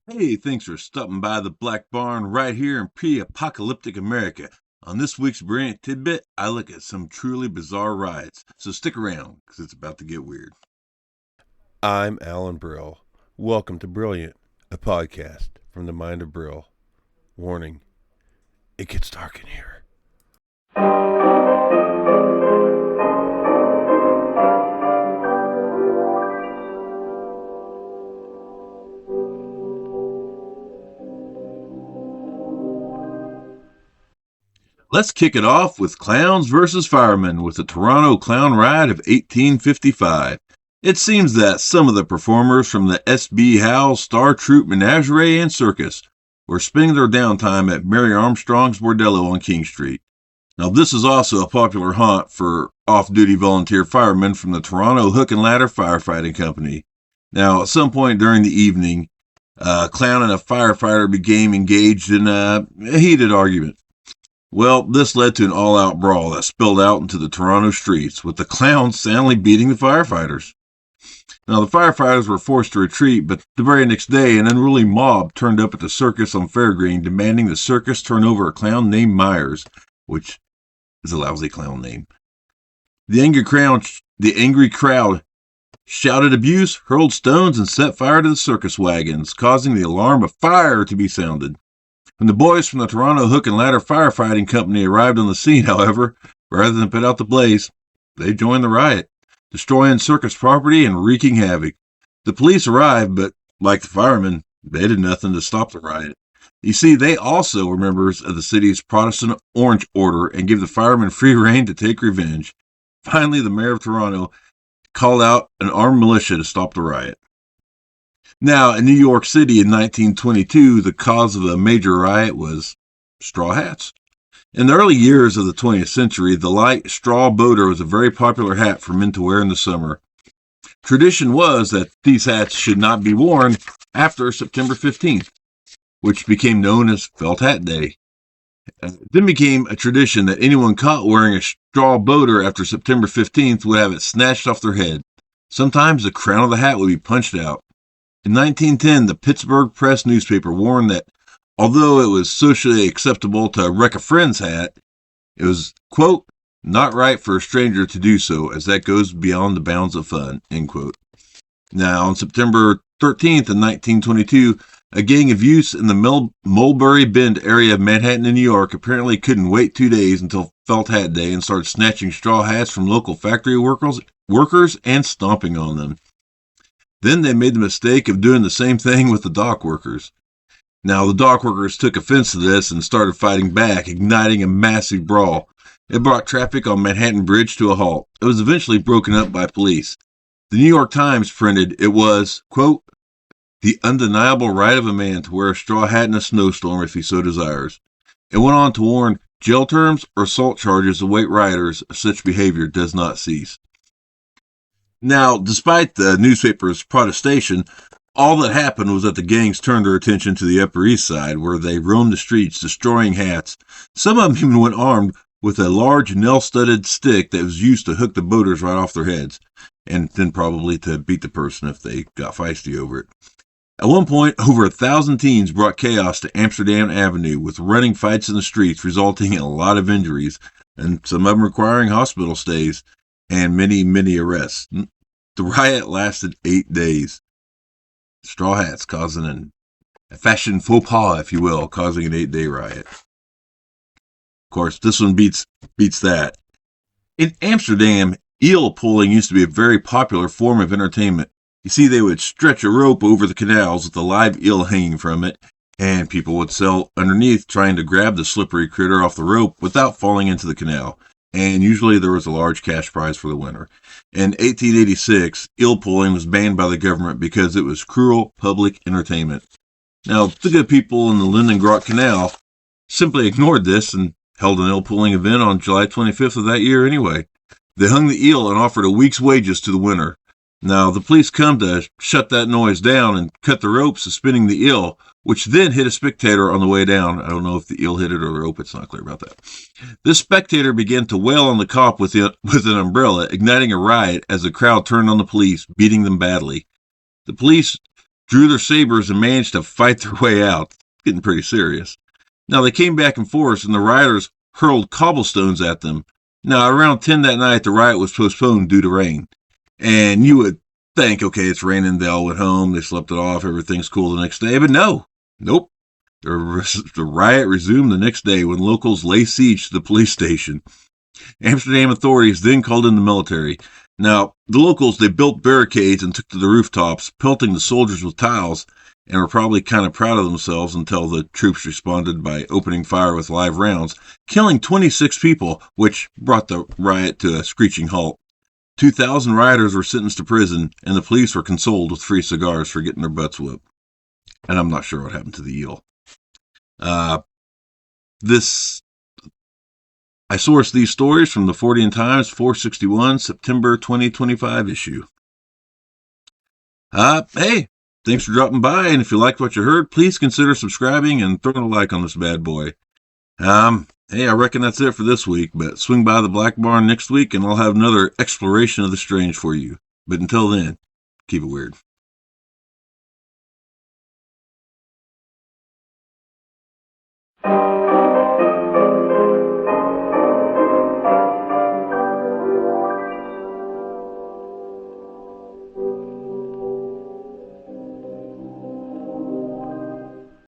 Hey, thanks for stopping by the Black Barn right here in pre-apocalyptic America. On this week's Brilliant Tidbit, I look at some truly bizarre riots. So stick around, because it's about to get weird. I'm Alan Brill. Welcome to Brilliant, a podcast from the mind of Brill. Warning, it gets dark in here. Let's kick it off with clowns versus firemen with the Toronto Clown Riot of 1855. It seems that some of the performers from the S.B. Howe Star Troupe Menagerie and Circus were spending their downtime at Mary Armstrong's Bordello on King Street. Now, this is also a popular haunt for off-duty volunteer firemen from the Toronto Hook and Ladder Firefighting Company. Now, at some point during the evening, a clown and a firefighter became engaged in a heated argument. Well, this led to an all-out brawl that spilled out into the Toronto streets, with the clowns soundly beating the firefighters. Now, the firefighters were forced to retreat, but the very next day, an unruly mob turned up at the circus on Fairgreen, demanding the circus turn over a clown named Myers, which is a lousy clown name. The angry crowd shouted abuse, hurled stones, and set fire to the circus wagons, causing the alarm of fire to be sounded. When the boys from the Toronto Hook and Ladder Firefighting Company arrived on the scene, however, rather than put out the blaze, they joined the riot, destroying circus property and wreaking havoc. The police arrived, but like the firemen, they did nothing to stop the riot. You see, they also were members of the city's Protestant Orange Order and gave the firemen free rein to take revenge. Finally, the mayor of Toronto called out an armed militia to stop the riot. Now, in New York City in 1922, the cause of a major riot was straw hats. In the early years of the 20th century, the light straw boater was a very popular hat for men to wear in the summer. Tradition was that these hats should not be worn after September 15th, which became known as Felt Hat Day. It then became a tradition that anyone caught wearing a straw boater after September 15th would have it snatched off their head. Sometimes the crown of the hat would be punched out. In 1910, the Pittsburgh Press newspaper warned that although it was socially acceptable to wreck a friend's hat, it was, quote, not right for a stranger to do so, as that goes beyond the bounds of fun, end quote. Now, on September 13th in 1922, a gang of youths in the Mulberry Bend area of Manhattan in New York apparently couldn't wait 2 days until Felt Hat Day and started snatching straw hats from local factory workers and stomping on them. Then they made the mistake of doing the same thing with the dock workers. Now, the dock workers took offense to this and started fighting back, igniting a massive brawl. It brought traffic on Manhattan Bridge to a halt. It was eventually broken up by police. The New York Times printed it was, quote, the undeniable right of a man to wear a straw hat in a snowstorm if he so desires. It went on to warn jail terms or assault charges await rioters if such behavior does not cease. Now, despite the newspaper's protestation, all that happened was that the gangs turned their attention to the Upper East Side, where they roamed the streets, destroying hats. Some of them even went armed with a large nail-studded stick that was used to hook the boaters right off their heads, and then probably to beat the person if they got feisty over it. At one point, over 1,000 teens brought chaos to Amsterdam Avenue, with running fights in the streets resulting in a lot of injuries, and some of them requiring hospital stays, and many, many arrests. The riot lasted 8 days. Straw hats causing a fashion faux pas, if you will, causing an 8-day riot. Of course, this one beats that. In Amsterdam, eel pulling used to be a very popular form of entertainment. You see, they would stretch a rope over the canals with a live eel hanging from it, and people would sail underneath trying to grab the slippery critter off the rope without falling into the canal. And usually there was a large cash prize for the winner. In 1886, eel pulling was banned by the government because it was cruel public entertainment. Now, the good people in the Lindengracht Canal simply ignored this and held an eel pulling event on July 25th of that year anyway. They hung the eel and offered a week's wages to the winner. Now, the police come to shut that noise down and cut the rope suspending the eel, which then hit a spectator on the way down. I don't know if the eel hit it or the rope. It's not clear about that. This spectator began to wail on the cop with an umbrella, igniting a riot as the crowd turned on the police, beating them badly. The police drew their sabers and managed to fight their way out. It's getting pretty serious. Now, they came back in force, and the rioters hurled cobblestones at them. Now, around 10 that night, the riot was postponed due to rain. And you would think, okay, it's raining, they all went home, they slept it off, everything's cool the next day. But nope. The riot resumed the next day when locals lay siege to the police station. Amsterdam authorities then called in the military. Now, the locals, they built barricades and took to the rooftops, pelting the soldiers with tiles, and were probably kind of proud of themselves until the troops responded by opening fire with live rounds, killing 26 people, which brought the riot to a screeching halt. 2,000 rioters were sentenced to prison, and the police were consoled with free cigars for getting their butts whipped. And I'm not sure what happened to the eel. I sourced these stories from the Fortean Times 461 September 2025 issue. Hey, thanks for dropping by, and if you liked what you heard, please consider subscribing and throwing a like on this bad boy. Hey, I reckon that's it for this week, but swing by the Black Barn next week and I'll have another exploration of the strange for you. But until then, keep it weird.